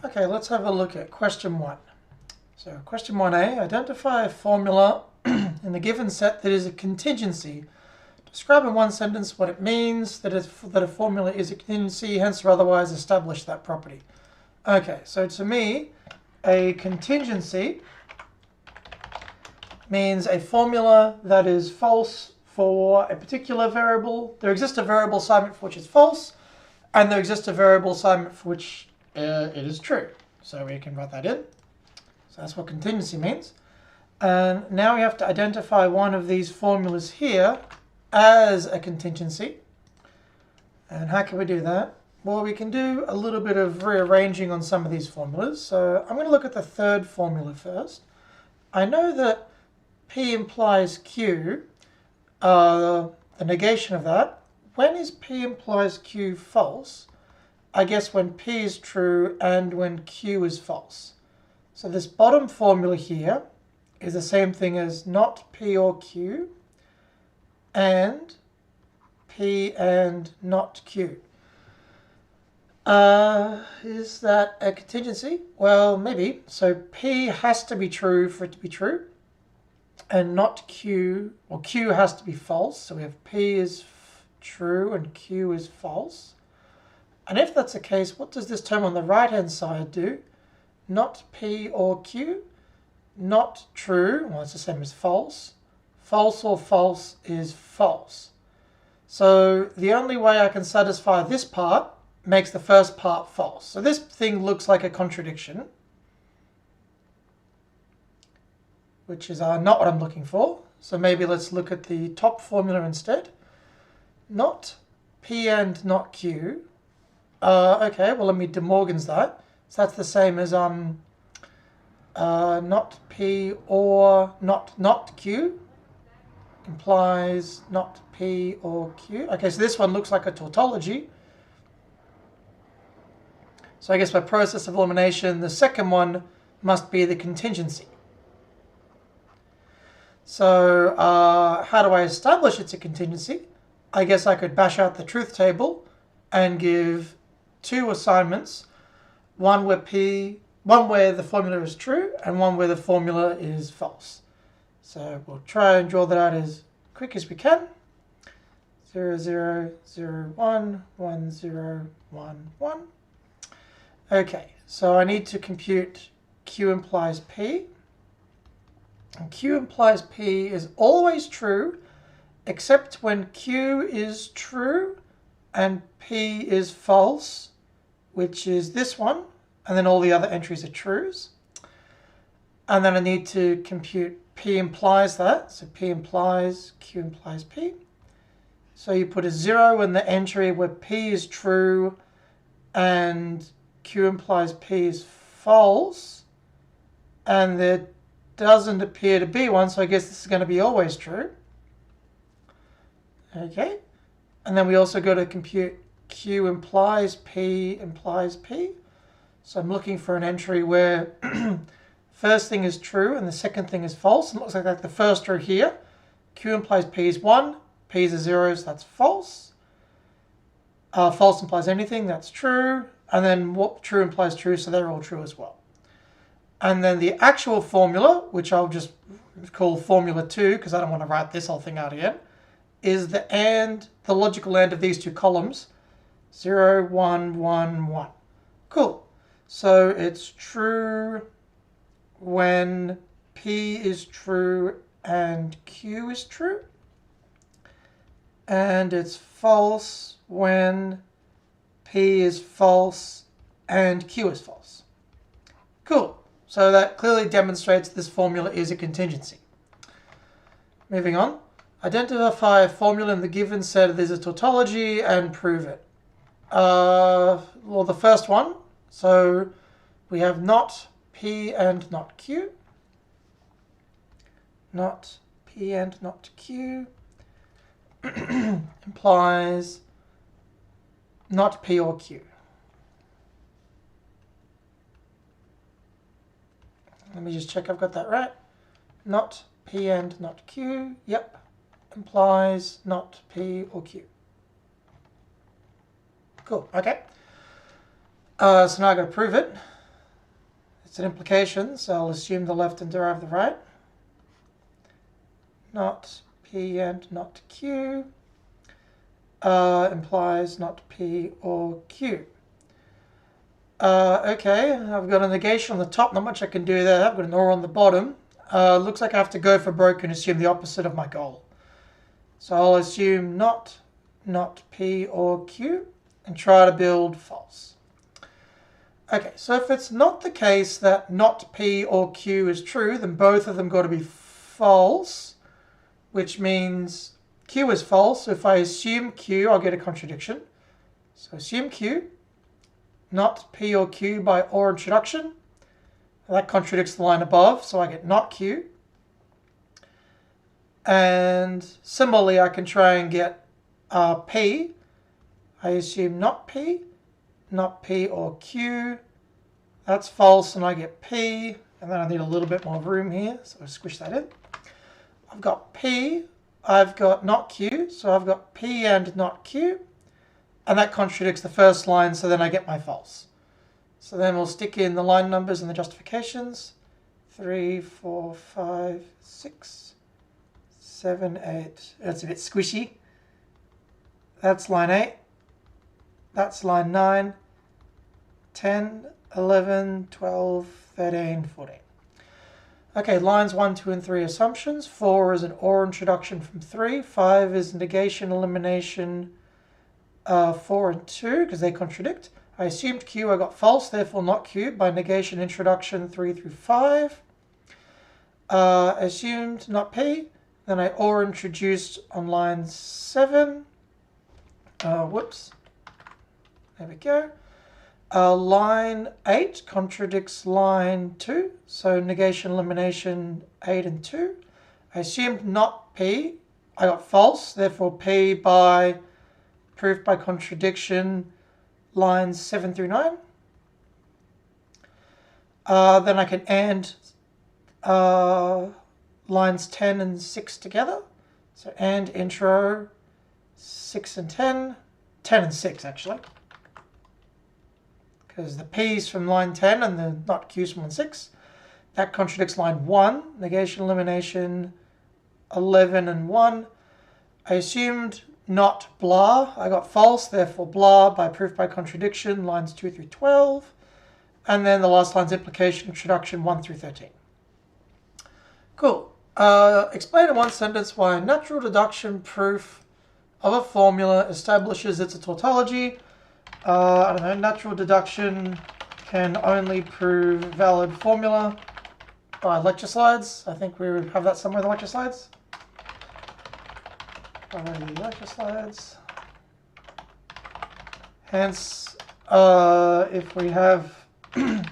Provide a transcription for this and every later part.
Okay, let's have a look at question 1. So question 1a, identify a formula in the given set that is a contingency. Describe in one sentence what it means that a formula is a contingency, hence or otherwise establish that property. Okay, so to me, a contingency means a formula that is false for a particular variable. There exists a variable assignment for which is false, and there exists a variable assignment for which it is true. So we can write that in. So that's what contingency means. And now we have to identify one of these formulas here as a contingency. And how can we do that? Well, we can do a little bit of rearranging on some of these formulas. So I'm going to look at the third formula first. I know that P implies Q, the negation of that. When is P implies Q false? I guess when P is true and when Q is false. So this bottom formula here is the same thing as not P or Q and P and not Q. Is that a contingency? Well, maybe. So P has to be true for it to be true, and not Q, or Q has to be false. So we have P is true and Q is false. And if that's the case, what does this term on the right-hand side do? Not P or Q, not true, well, it's the same as false. False or false is false. So the only way I can satisfy this part makes the first part false. So this thing looks like a contradiction, which is not what I'm looking for. So maybe let's look at the top formula instead. Not P and not Q. Okay, well, let me De Morgan's that. So that's the same as not P or not Q implies not P or Q. Okay, so this one looks like a tautology. So I guess by process of elimination, the second one must be the contingency. So how do I establish it's a contingency? I guess I could bash out the truth table and give two assignments, one where the formula is true and one where the formula is false. So we'll try and draw that out as quick as we can. 0, 0, 0, 1, 1, 0, 1, 1. Okay, so I need to compute Q implies P. And Q implies P is always true, except when Q is true and P is false, which is this one, and then all the other entries are trues. And then I need to compute P implies that, so P implies Q implies P. So you put a 0 in the entry where P is true and Q implies P is false, and there doesn't appear to be one, so I guess this is going to be always true. Okay, and then we also got to compute Q implies P implies P. So I'm looking for an entry where first thing is true and the second thing is false. And it looks like the first row here, Q implies P is 1, P is a 0, so that's false. False implies anything, that's true. And then what true implies true, so they're all true as well. And then the actual formula, which I'll just call formula 2 because I don't want to write this whole thing out again, is the logical AND of these two columns, 0, 1, 1, 1. Cool. So it's true when P is true and Q is true. And it's false when P is false and Q is false. Cool. So that clearly demonstrates this formula is a contingency. Moving on. Identify a formula in the given set there's a tautology and prove it. Well, the first one. So we have not P and not Q. Not P and not Q implies not P or Q. Let me just check I've got that right. Not P and not Q. Yep. Implies not P or Q. Cool. Okay. So now I've got to prove it. It's an implication, so I'll assume the left and derive the right. Not P and not Q implies not P or Q. Okay, I've got a negation on the top, not much I can do there. I've got an OR on the bottom. Looks like I have to go for broke and assume the opposite of my goal. So I'll assume not P or Q and try to build false. Okay, so if it's not the case that not P or Q is true, then both of them got to be false, which means Q is false. So if I assume Q, I'll get a contradiction. So assume Q, not P or Q by OR introduction. That contradicts the line above, so I get not Q. And similarly, I can try and get P. I assume not P or Q. That's false, and I get P. And then I need a little bit more room here, so I'll squish that in. I've got P. I've got not Q, so I've got P and not Q. And that contradicts the first line, so then I get my false. So then we'll stick in the line numbers and the justifications. 3, 4, 5, 6, 7, 8. That's a bit squishy. That's line 8. That's line 9, 10, 11, 12, 13, 14. Okay, lines 1, 2, and 3 assumptions. 4 is an OR introduction from 3. 5 is negation, elimination, 4 and 2, because they contradict. I assumed Q, I got false, therefore not Q, by negation, introduction, 3 through 5. Assumed not P, then I OR introduced on line 7. Whoops. There we go. Line 8 contradicts line 2, so negation, elimination, 8 and 2. I assumed not P, I got false, therefore P by proof by contradiction, lines 7 through 9. Then I can AND lines 10 and 6 together. So AND intro 6 and 10, 10 and 6 actually. Because the P's from line 10 and the not Q's from line 6. That contradicts line 1, negation, elimination, 11 and 1. I assumed not blah, I got false, therefore blah by proof by contradiction, lines 2 through 12. And then the last line's implication, introduction, 1 through 13. Cool. Explain in one sentence why natural deduction proof of a formula establishes it's a tautology. I don't know, natural deduction can only prove valid formula by lecture slides. I think we have that somewhere in the lecture slides. Already lecture slides. Hence, if we have a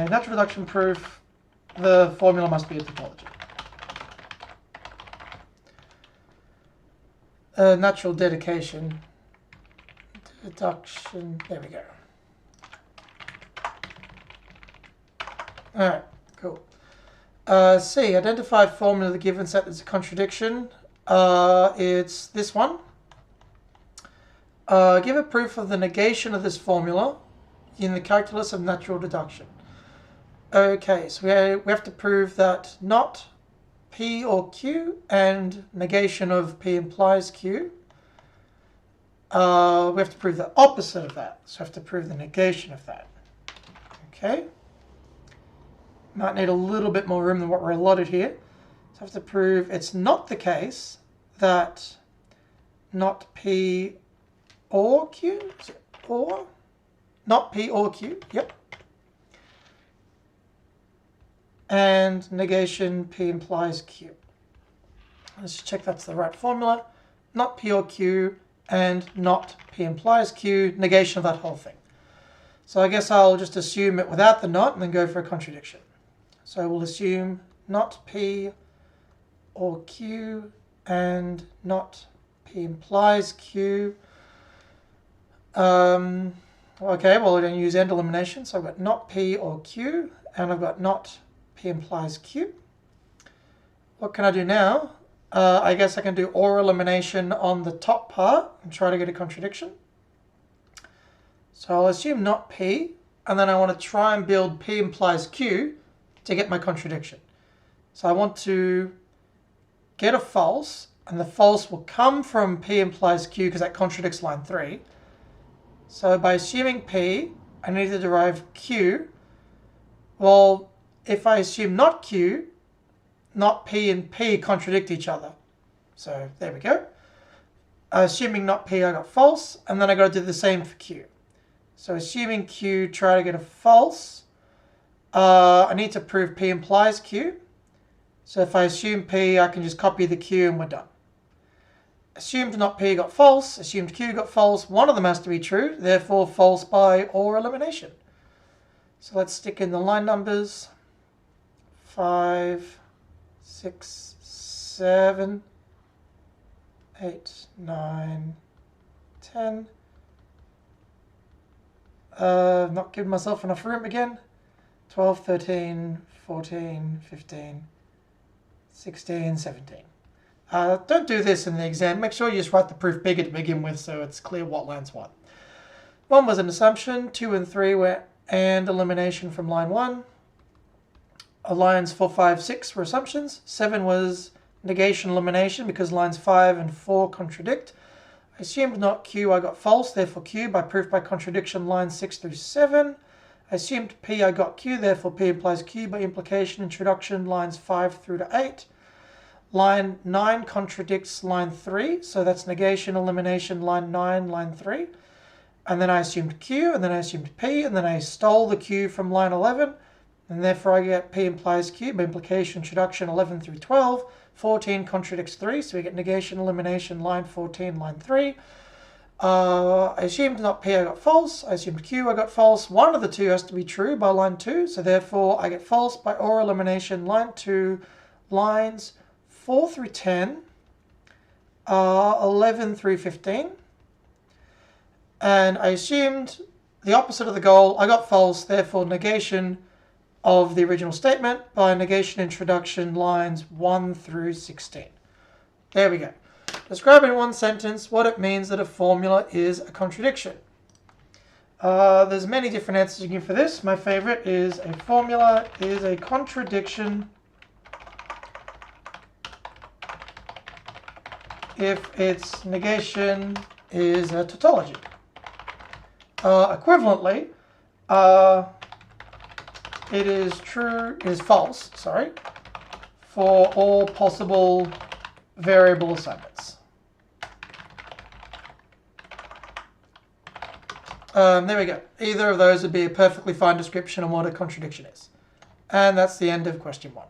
natural deduction proof, the formula must be a tautology. Natural deduction, there we go. Alright, cool. C, identify formula of the given set that's a contradiction. It's this one. Give a proof of the negation of this formula in the calculus of natural deduction. Okay, so we have to prove that not P or Q and negation of P implies Q. We have to prove the opposite of that. So we have to prove the negation of that. Okay. Might need a little bit more room than what we're allotted here. So I have to prove it's not the case that not P or Q, is it or? Not P or Q, yep. And negation P implies Q. Let's just check that's the right formula. Not P or Q and not P implies Q, negation of that whole thing. So I guess I'll just assume it without the not and then go for a contradiction. So we'll assume not P or Q and not P implies Q. Okay, well we're going to use AND elimination. So I've got not P or Q and I've got not P implies Q. What can I do now? I guess I can do OR elimination on the top part and try to get a contradiction. So I'll assume not P. and then I want to try and build P implies Q to get my contradiction. So I want to get a false, and the false will come from P implies Q because that contradicts line 3. So by assuming P, I need to derive Q. Well, if I assume not Q, not P and P contradict each other. So there we go. Assuming not P, I got false, and then I got to do the same for Q. So assuming Q, try to get a false. I need to prove P implies Q. So if I assume P, I can just copy the Q and we're done. Assumed not P got false, assumed Q got false. One of them has to be true, therefore false by or elimination. So let's stick in the line numbers. 5, 6, 7, 8, 9, 10. Not giving myself enough room again. 12, 13, 14, 15, 16, 17. Don't do this in the exam. Make sure you just write the proof bigger to begin with so it's clear what line's what. 1 was an assumption. 2 and 3 were and elimination from line 1. Lines 4, 5, 6 were assumptions. 7 was negation elimination because lines 5 and 4 contradict. I assumed not Q, I got false, therefore Q by proof by contradiction lines 6 through 7. I assumed P, I got Q, therefore P implies Q by implication introduction lines 5 through to 8. Line 9 contradicts line 3, so that's negation, elimination, line 9, line 3. And then I assumed Q, and then I assumed P, and then I stole the Q from line 11, and therefore I get P implies Q by implication, introduction, 11 through 12. 14 contradicts 3, so we get negation, elimination, line 14, line 3. I assumed not P, I got false. I assumed Q, I got false. One of the two has to be true by line 2, so therefore I get false by or elimination, line 2, lines 4 through 10, 11 through 15. And I assumed the opposite of the goal. I got false, therefore negation of the original statement by negation introduction lines 1 through 16. There we go. Describe in one sentence what it means that a formula is a contradiction. There's many different answers you can give for this. My favorite is a formula is a contradiction if its negation is a tautology. Equivalently, it is false, for all possible variable assignments. There we go. Either of those would be a perfectly fine description of what a contradiction is. And that's the end of question 1.